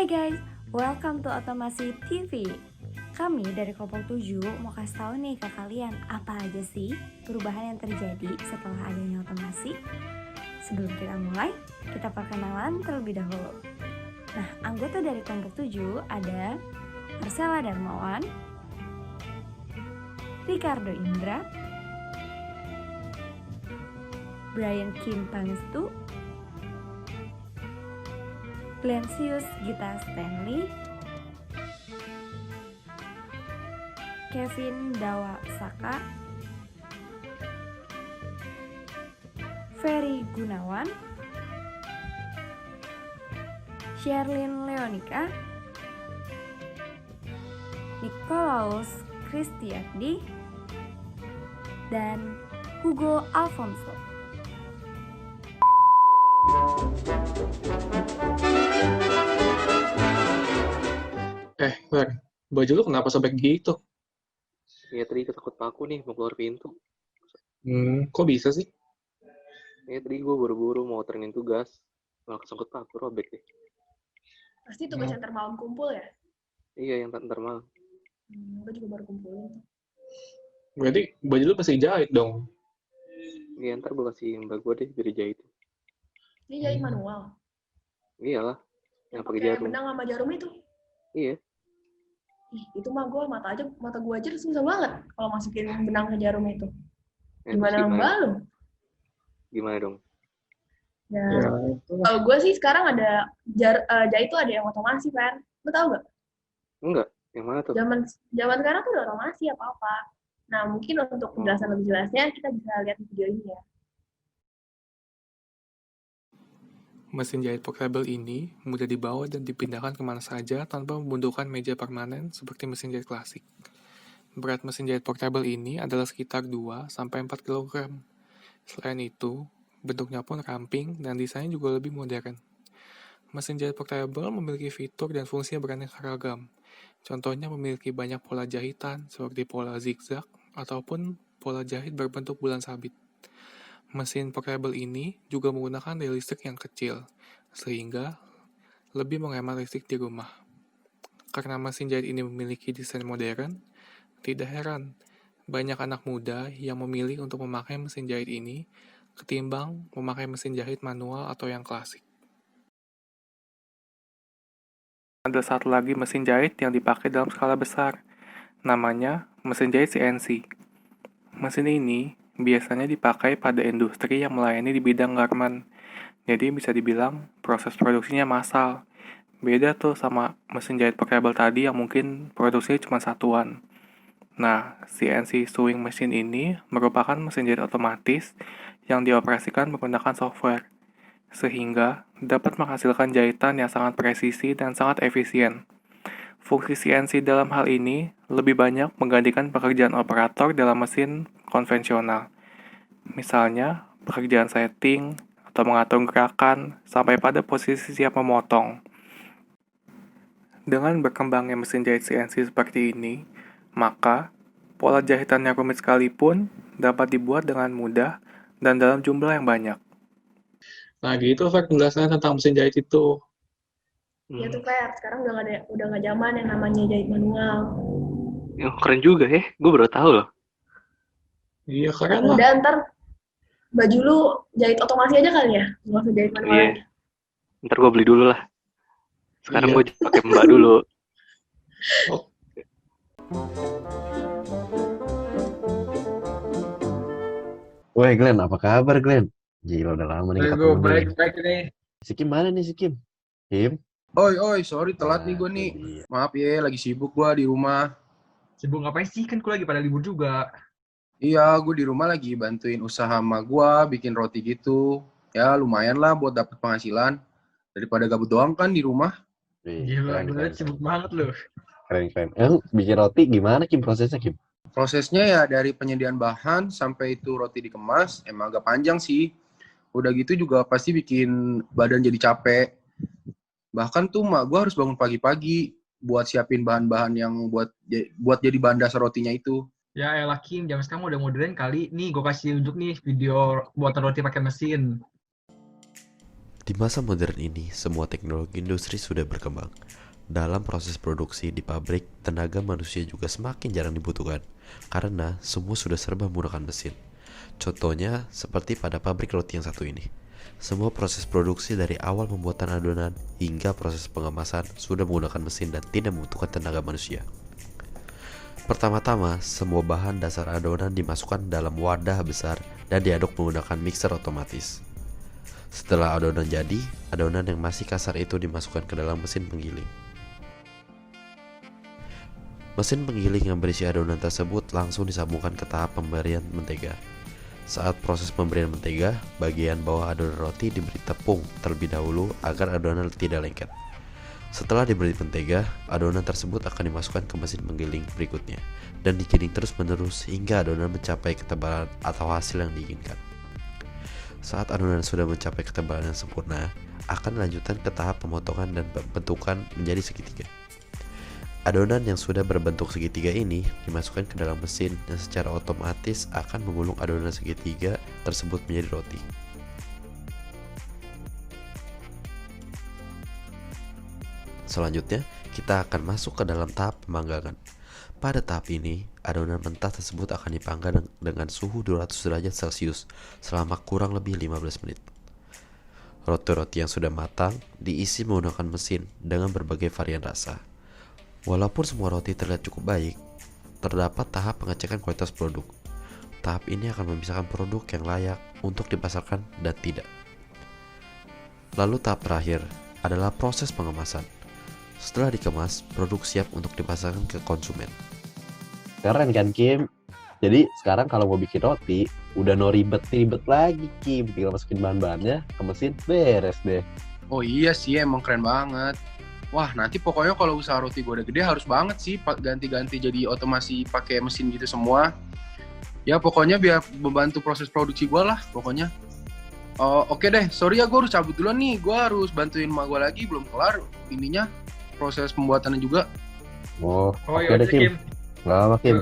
Hai guys, welcome to Otomasi TV. Kami dari kelompok 7 mau kasih tahu nih ke kalian apa aja sih perubahan yang terjadi setelah adanya otomasi. Sebelum kita mulai, kita perkenalan terlebih dahulu. Nah, anggota dari kelompok 7 ada Marcella Darmawan, Ricardo Indra, Brian Kim Pangestu, Glensius Gita Stanley, Kevin Dawa Saka, Ferry Gunawan, Sherlyn Leonika, Nikolaus Kristiardi, dan Hugo Alfonso. Fer, baju lu kenapa sobek gitu? Ya tadi ketakut paku nih mau keluar pintu. Kok bisa sih? Ya tadi gue buru-buru mau terangin tugas, malah kesangkut paku, robek deh. Pasti tugas yang malam kumpul ya? Iya, yang ntar malam. Gue juga baru kumpulin. Berarti baju lu pasti jahit dong. Iya, ntar gue kasih mbak gue deh biar jahit. Ini jahit manual? Iyalah, yang pakai pakai jarum. benang sama jarum itu? Iya. Ih, itu mah gue mata gue aja susah banget kalau masukin benang ke jarum itu. Gimana mbak lu? Gimana dong? Ya kalau gue sih sekarang ada jahit tuh ada yang otomasi, Fer. Lu tau gak? Enggak, yang mana tuh? Zaman sekarang tuh udah otomasi apa-apa. Nah, mungkin untuk penjelasan lebih jelasnya kita bisa lihat video ini ya. Mesin jahit portable ini mudah dibawa dan dipindahkan kemana saja tanpa membutuhkan meja permanen seperti mesin jahit klasik. Berat mesin jahit portable ini adalah sekitar 2-4 kg. Selain itu, bentuknya pun ramping dan desainnya juga lebih modern. Mesin jahit portable memiliki fitur dan fungsi yang beraneka ragam. Contohnya memiliki banyak pola jahitan seperti pola zigzag ataupun pola jahit berbentuk bulan sabit. Mesin portable ini juga menggunakan daya listrik yang kecil, sehingga lebih menghemat listrik di rumah. Karena mesin jahit ini memiliki desain modern, tidak heran banyak anak muda yang memilih untuk memakai mesin jahit ini ketimbang memakai mesin jahit manual atau yang klasik. Ada satu lagi mesin jahit yang dipakai dalam skala besar, namanya mesin jahit CNC. Mesin ini biasanya dipakai pada industri yang melayani di bidang garment. Jadi bisa dibilang proses produksinya massal. Beda tuh sama mesin jahit portable tadi yang mungkin produksinya cuma satuan. Nah, CNC sewing machine ini merupakan mesin jahit otomatis yang dioperasikan menggunakan software, sehingga dapat menghasilkan jahitan yang sangat presisi dan sangat efisien. Fungsi CNC dalam hal ini lebih banyak menggantikan pekerjaan operator dalam mesin konvensional. Misalnya, pekerjaan setting atau mengatur gerakan sampai pada posisi siap memotong. Dengan berkembangnya mesin jahit CNC seperti ini, maka pola jahitan yang rumit sekalipun dapat dibuat dengan mudah dan dalam jumlah yang banyak. Nah gitu Fer penjelasannya tentang mesin jahit itu. Ya tuh, Fer, sekarang udah nggak zaman yang namanya jahit manual. Keren juga ya, gue baru tahu loh. Iya keren lah. Udah, ntar baju lu jahit otomasi aja kali ya, nggak usah jahit manual aja. Ntar gue beli dulu lah. Sekarang Iya. gue pakai mbak dulu. Woi Glenn, apa kabar Glenn? Gila udah lama nih kita ketemu. Baik nih. Si Kim mana nih si Kim? Kim? Oi, sorry telat nih gue nih. Maaf ya, lagi sibuk gue di rumah. Sibuk ngapain sih? Kan gue lagi pada libur juga. Iya, gue di rumah lagi bantuin usaha sama gue, bikin roti gitu. Ya lumayan lah buat dapet penghasilan. Daripada gabut doang kan di rumah. Gila, gue sibuk banget loh. Keren. Bikin roti gimana Kim prosesnya Kim? Prosesnya ya dari penyediaan bahan sampai itu roti dikemas, emang agak panjang sih. Udah gitu juga pasti bikin badan jadi capek. Bahkan tuh mak gue harus bangun pagi-pagi buat siapin bahan-bahan yang buat jadi bahan dasar rotinya itu. Ya elah Kim, zaman sekarang udah modern kali. Nih gue kasih unjuk nih video buatan roti pakai mesin. Di masa modern ini, semua teknologi industri sudah berkembang. Dalam proses produksi di pabrik, tenaga manusia juga semakin jarang dibutuhkan, karena semua sudah serba menggunakan mesin. Contohnya, seperti pada pabrik roti yang satu ini. Semua proses produksi dari awal pembuatan adonan hingga proses pengemasan sudah menggunakan mesin dan tidak membutuhkan tenaga manusia. Pertama-tama, semua bahan dasar adonan dimasukkan dalam wadah besar dan diaduk menggunakan mixer otomatis. Setelah adonan jadi, adonan yang masih kasar itu dimasukkan ke dalam mesin penggiling. Mesin penggiling yang berisi adonan tersebut langsung disambungkan ke tahap pemberian mentega. Saat proses pemberian mentega, bagian bawah adonan roti diberi tepung terlebih dahulu agar adonan tidak lengket. Setelah diberi mentega, adonan tersebut akan dimasukkan ke mesin penggiling berikutnya dan digiling terus-menerus hingga adonan mencapai ketebalan atau hasil yang diinginkan. Saat adonan sudah mencapai ketebalan yang sempurna, akan dilanjutkan ke tahap pemotongan dan bentukan menjadi segitiga. Adonan yang sudah berbentuk segitiga ini dimasukkan ke dalam mesin dan secara otomatis akan menggulung adonan segitiga tersebut menjadi roti. Selanjutnya, kita akan masuk ke dalam tahap pemanggangan. Pada tahap ini, adonan mentah tersebut akan dipanggang dengan suhu 200 derajat Celcius selama kurang lebih 15 menit. Roti-roti yang sudah matang diisi menggunakan mesin dengan berbagai varian rasa. Walaupun semua roti terlihat cukup baik, terdapat tahap pengecekan kualitas produk. Tahap ini akan memisahkan produk yang layak untuk dipasarkan dan tidak. Lalu tahap terakhir adalah proses pengemasan. Setelah dikemas, produk siap untuk dipasarkan ke konsumen. Keren kan Kim? Jadi sekarang kalau mau bikin roti, udah no ribet-ribet lagi Kim. Tinggal masukin bahan-bahannya ke mesin, beres deh. Oh iya sih, emang keren banget. Wah, nanti pokoknya kalau usaha roti gue udah gede harus banget sih ganti-ganti jadi otomasi pakai mesin gitu semua. Ya pokoknya biar membantu proses produksi gue lah pokoknya. Oke deh, sorry ya gue harus cabut duluan nih. Gue harus bantuin emak gue lagi, belum kelar ininya proses pembuatannya juga. Oh, Oh oke iya, deh Kim. Gak apa Kim.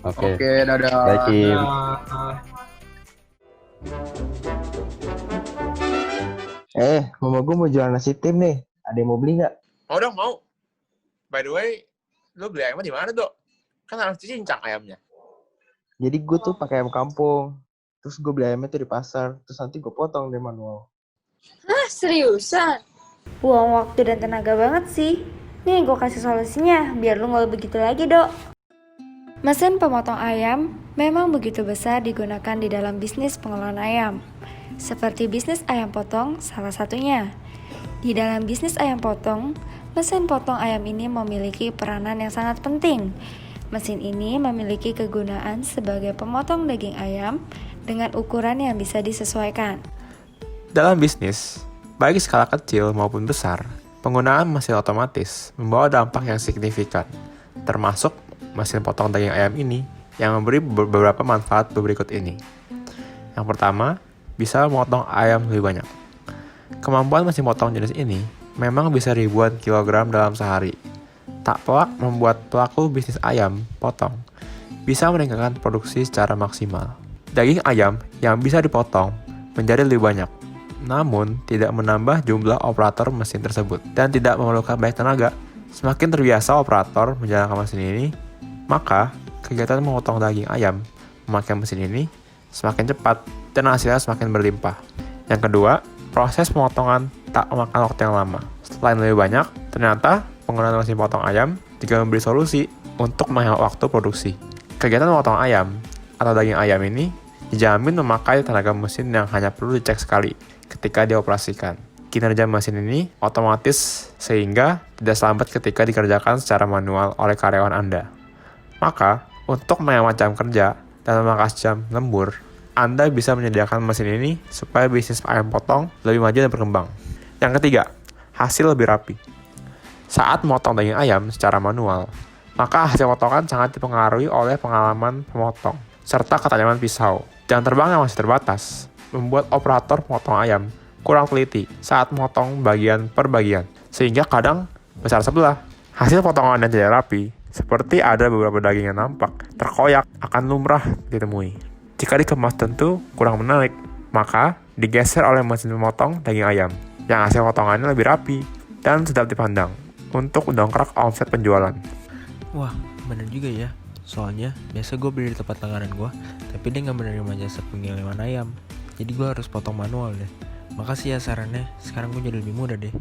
Oke, Dadah. bye Kim. Mama gue mau jual nasi tim nih. Ada yang mau beli nggak? Mau dong, mau. By the way, lu beli ayamnya di mana, Dok? Kan harus dicincang ayamnya. Jadi gue tuh pakai ayam kampung. Terus gue beli ayamnya tuh di pasar. Terus nanti gue potong deh manual. Hah, seriusan? Buang waktu dan tenaga banget sih. Nih gue kasih solusinya biar lu gak begitu lagi dok. Mesin pemotong ayam memang begitu besar digunakan di dalam bisnis pengolahan ayam. Seperti bisnis ayam potong salah satunya. Di dalam bisnis ayam potong, mesin potong ayam ini memiliki peranan yang sangat penting. Mesin ini memiliki kegunaan sebagai pemotong daging ayam dengan ukuran yang bisa disesuaikan. Dalam bisnis, baik skala kecil maupun besar, penggunaan mesin otomatis membawa dampak yang signifikan, termasuk mesin potong daging ayam ini yang memberi beberapa manfaat berikut ini. Yang pertama, bisa memotong ayam lebih banyak. Kemampuan mesin potong jenis ini memang bisa ribuan kilogram dalam sehari. Tak pelak membuat pelaku bisnis ayam potong bisa meningkatkan produksi secara maksimal. Daging ayam yang bisa dipotong menjadi lebih banyak, namun tidak menambah jumlah operator mesin tersebut dan tidak memerlukan banyak tenaga. Semakin terbiasa operator menjalankan mesin ini, maka kegiatan memotong daging ayam memakai mesin ini semakin cepat dan hasilnya semakin berlimpah. Yang kedua, proses pemotongan tak memakan waktu yang lama. Selain lebih banyak, ternyata penggunaan mesin potong ayam juga memberi solusi untuk menghemat waktu produksi. Kegiatan memotong ayam atau daging ayam ini dijamin memakai tenaga mesin yang hanya perlu dicek sekali ketika dioperasikan. Kinerja mesin ini otomatis sehingga tidak slambat ketika dikerjakan secara manual oleh karyawan Anda. Maka, untuk menghemat jam kerja dan memangkas jam lembur, Anda bisa menyediakan mesin ini supaya bisnis ayam potong lebih maju dan berkembang. Yang ketiga, hasil lebih rapi. Saat memotong daging ayam secara manual, maka hasil potongan sangat dipengaruhi oleh pengalaman pemotong, serta ketajaman pisau. Jam terbang yang masih terbatas, membuat operator pemotong ayam kurang teliti saat memotong bagian per bagian, sehingga kadang besar sebelah. Hasil potongan yang tidak rapi, seperti ada beberapa daging yang nampak terkoyak, akan lumrah ditemui. Jika dikemas tentu kurang menarik, maka digeser oleh mesin memotong daging ayam. yang hasil potongannya lebih rapi dan sedap dipandang untuk mendongkrak omset penjualan. Wah, bener juga ya. Soalnya biasa gue beli di tempat langganan gue, tapi dia nggak menerima jasa pengiriman ayam. Jadi gue harus potong manual deh. Makasih ya sarannya, sekarang gue jadi lebih mudah deh.